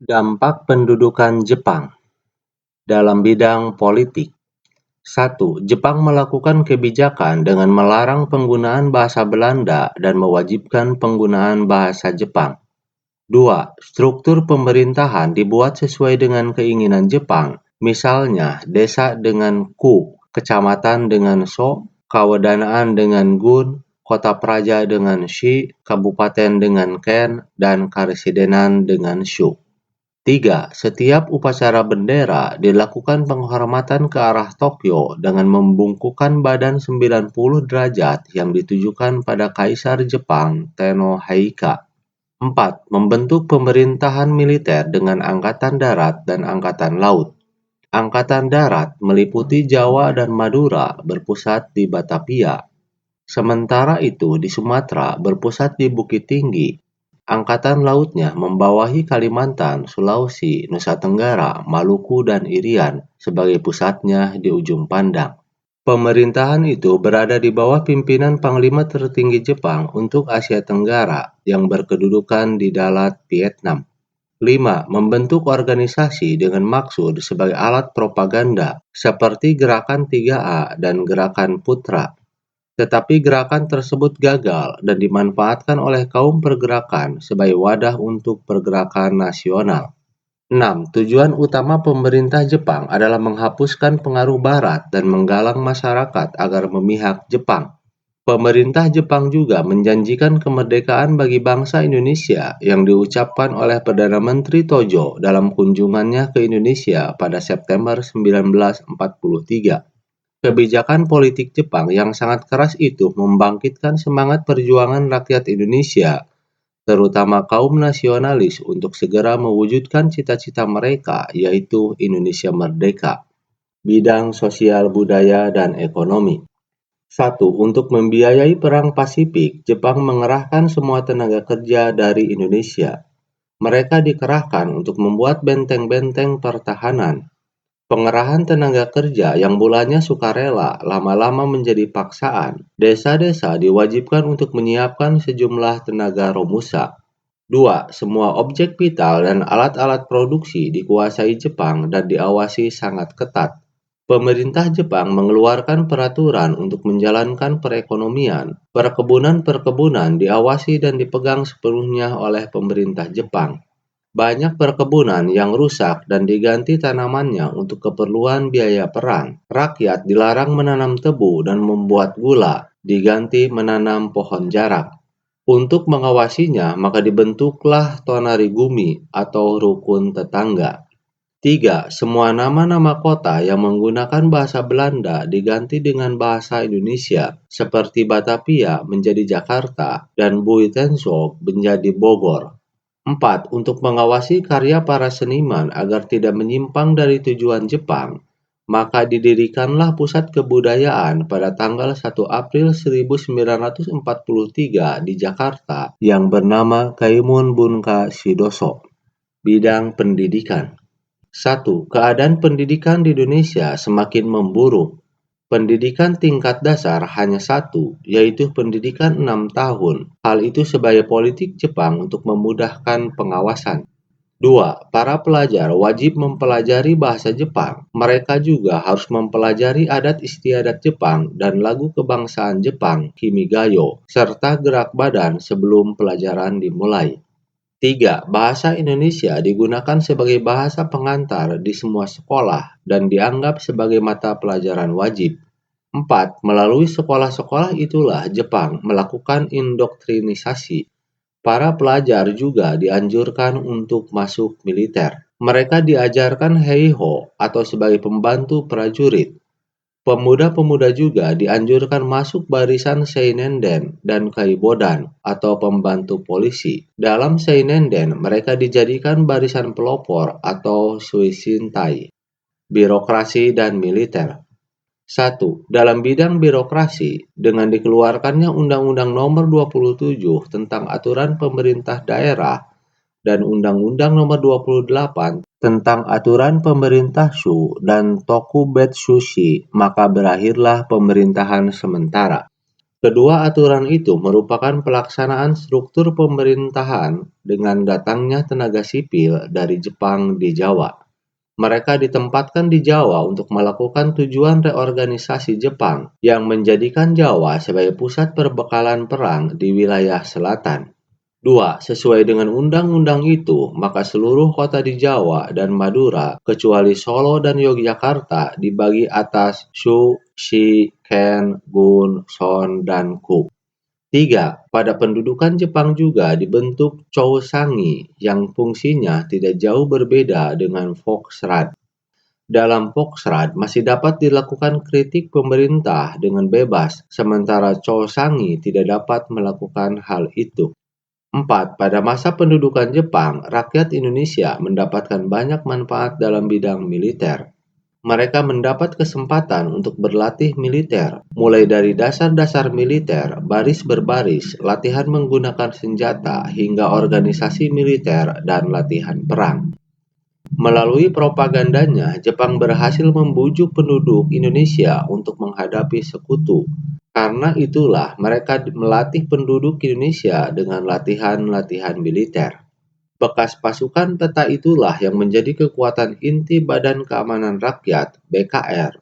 Dampak pendudukan Jepang dalam bidang politik. 1. Jepang melakukan kebijakan dengan melarang penggunaan bahasa Belanda dan mewajibkan penggunaan bahasa Jepang. 2. Struktur pemerintahan dibuat sesuai dengan keinginan Jepang, misalnya desa dengan ku, kecamatan dengan so, kawadanaan dengan gun, kota praja dengan shi, kabupaten dengan ken, dan karesidenan dengan shu. 3. Setiap upacara bendera dilakukan penghormatan ke arah Tokyo dengan membungkukkan badan 90 derajat yang ditujukan pada Kaisar Jepang Tenno-Heika. 4. Membentuk pemerintahan militer dengan Angkatan Darat dan Angkatan Laut. Angkatan Darat meliputi Jawa dan Madura berpusat di Batavia. Sementara itu di Sumatera berpusat di Bukit Tinggi. Angkatan Lautnya membawahi Kalimantan, Sulawesi, Nusa Tenggara, Maluku, dan Irian sebagai pusatnya di ujung pandang. Pemerintahan itu berada di bawah pimpinan Panglima tertinggi Jepang untuk Asia Tenggara yang berkedudukan di Dalat, Vietnam. 5. Membentuk organisasi dengan maksud sebagai alat propaganda seperti Gerakan 3A dan Gerakan Putra. Tetapi gerakan tersebut gagal dan dimanfaatkan oleh kaum pergerakan sebagai wadah untuk pergerakan nasional. 6. Tujuan utama pemerintah Jepang adalah menghapuskan pengaruh Barat dan menggalang masyarakat agar memihak Jepang. Pemerintah Jepang juga menjanjikan kemerdekaan bagi bangsa Indonesia yang diucapkan oleh Perdana Menteri Tojo dalam kunjungannya ke Indonesia pada September 1943. Kebijakan politik Jepang yang sangat keras itu membangkitkan semangat perjuangan rakyat Indonesia, terutama kaum nasionalis untuk segera mewujudkan cita-cita mereka, yaitu Indonesia merdeka. Bidang sosial budaya dan ekonomi. 1. Untuk membiayai Perang Pasifik, Jepang mengerahkan semua tenaga kerja dari Indonesia. Mereka dikerahkan untuk membuat benteng-benteng pertahanan. Pengerahan tenaga kerja yang mulanya sukarela lama-lama menjadi paksaan. Desa-desa diwajibkan untuk menyiapkan sejumlah tenaga romusa. 2. Semua objek vital dan alat-alat produksi dikuasai Jepang dan diawasi sangat ketat. Pemerintah Jepang mengeluarkan peraturan untuk menjalankan perekonomian. Perkebunan-perkebunan diawasi dan dipegang sepenuhnya oleh pemerintah Jepang. Banyak perkebunan yang rusak dan diganti tanamannya untuk keperluan biaya perang. Rakyat dilarang menanam tebu dan membuat gula, diganti menanam pohon jarak. Untuk mengawasinya, maka dibentuklah Tonarigumi atau rukun tetangga. 3. Semua nama-nama kota yang menggunakan bahasa Belanda diganti dengan bahasa Indonesia, seperti Batavia menjadi Jakarta dan Buitenzorg menjadi Bogor. 4. Untuk mengawasi karya para seniman agar tidak menyimpang dari tujuan Jepang, maka didirikanlah Pusat Kebudayaan pada tanggal 1 April 1943 di Jakarta yang bernama Kaimun Bunka Shidoso. Bidang pendidikan. 1. Keadaan pendidikan di Indonesia semakin memburuk. Pendidikan tingkat dasar hanya satu, yaitu pendidikan 6 tahun. Hal itu sebagai politik Jepang untuk memudahkan pengawasan. 2. Para pelajar wajib mempelajari bahasa Jepang. Mereka juga harus mempelajari adat istiadat Jepang dan lagu kebangsaan Jepang, Kimigayo, serta gerak badan sebelum pelajaran dimulai. 3. Bahasa Indonesia digunakan sebagai bahasa pengantar di semua sekolah dan dianggap sebagai mata pelajaran wajib. 4. Melalui sekolah-sekolah itulah Jepang melakukan indoktrinisasi. Para pelajar juga dianjurkan untuk masuk militer. Mereka diajarkan heiho atau sebagai pembantu prajurit. Pemuda-pemuda juga dianjurkan masuk barisan seinenden dan kaibodan atau pembantu polisi. Dalam seinenden, mereka dijadikan barisan pelopor atau suishintai. Birokrasi dan militer. 1. Dalam bidang birokrasi, dengan dikeluarkannya Undang-Undang Nomor 27 tentang Aturan Pemerintah Daerah dan Undang-Undang Nomor 28 tentang Aturan Pemerintah Shu dan Tokubetsushi, maka berakhirlah pemerintahan sementara. Kedua aturan itu merupakan pelaksanaan struktur pemerintahan dengan datangnya tenaga sipil dari Jepang di Jawa. Mereka ditempatkan di Jawa untuk melakukan tujuan reorganisasi Jepang yang menjadikan Jawa sebagai pusat perbekalan perang di wilayah selatan. 2. Sesuai dengan undang-undang itu, maka seluruh kota di Jawa dan Madura, kecuali Solo dan Yogyakarta, dibagi atas Shu, Shi, Ken, Gun, Son, dan Ku. 3. Pada pendudukan Jepang juga dibentuk Chousangi yang fungsinya tidak jauh berbeda dengan Volksrat. Dalam Volksrat masih dapat dilakukan kritik pemerintah dengan bebas, sementara Chousangi tidak dapat melakukan hal itu. 4. Pada masa pendudukan Jepang, rakyat Indonesia mendapatkan banyak manfaat dalam bidang militer. Mereka mendapat kesempatan untuk berlatih militer, mulai dari dasar-dasar militer, baris berbaris, latihan menggunakan senjata, hingga organisasi militer dan latihan perang. Melalui propagandanya, Jepang berhasil membujuk penduduk Indonesia untuk menghadapi sekutu. Karena itulah mereka melatih penduduk Indonesia dengan latihan-latihan militer. Bekas pasukan peta itulah yang menjadi kekuatan inti Badan Keamanan Rakyat (BKR)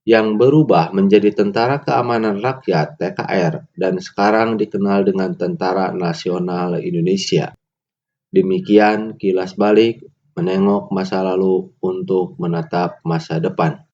yang berubah menjadi Tentara Keamanan Rakyat (TKR) dan sekarang dikenal dengan Tentara Nasional Indonesia. Demikian kilas balik menengok masa lalu untuk menatap masa depan.